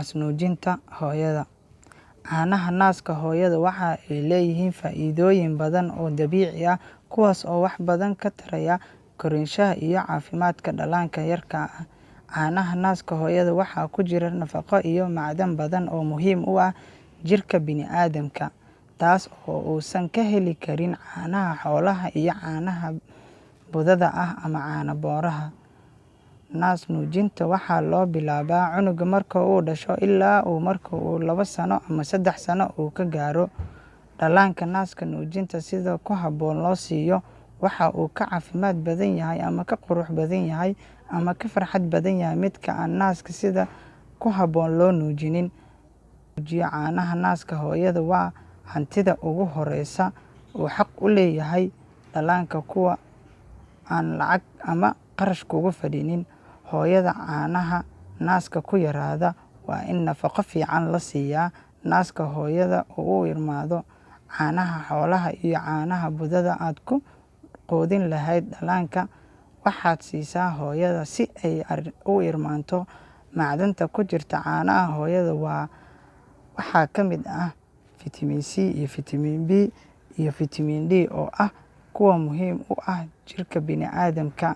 Naasnuujinta hooyada. Caanaha naaska hooyada waxa ay leeyihiin faa'iidooyin badan oo dabiici ah kuwaas oo wax badan ka taraya korriinshaha iyo caafimaadka dhallaanka yarka ah. Caanaha naaska hooyada waxaa ku jira nafaqo iyo macdan badan oo muhiim u ah jirka bini'aadamka, taas oo uusan ka heli karin caanaha xoolaha iyo caanaha budada ah ama caano booraha. Naasnuujinta waxaa loo bilaabaa cunuga marka uu dhasho ilaa marka uu 2 sano ama 3 sano uu ka gaaro. Dhallaanka naaska nuujinta sida ku habboon loo siiyo waxa uu ka caafimaad badan yahay ama ka qurux badan yahay ama ka farxad badan yahay midka aan naaska sida ku habboon loo nuujinin. Nuujiyo caanaha naaska hooyada waa hantida ugu horreysa uu xaq u leeyahay dhallaanka kuwa aan lacag ama qarash kugu fadhinin. Hooyada caanaha naaska ku yaraada waa in nafaqo fiican la siiyaa. Naaska hooyada u irmaado caanaha xoolaha iyo caanaha budada aad ku quudin lahayd dhallaanka. Waxaad siisaa hooyada si ay u irmaanto. Macdanta ku jirta caanaha hooyada waxaa ka mid ah Vitamin C iyo Vitamin B iyo Vitamin D oo ah kuwa muhiim u ah jirka bini'aadamka.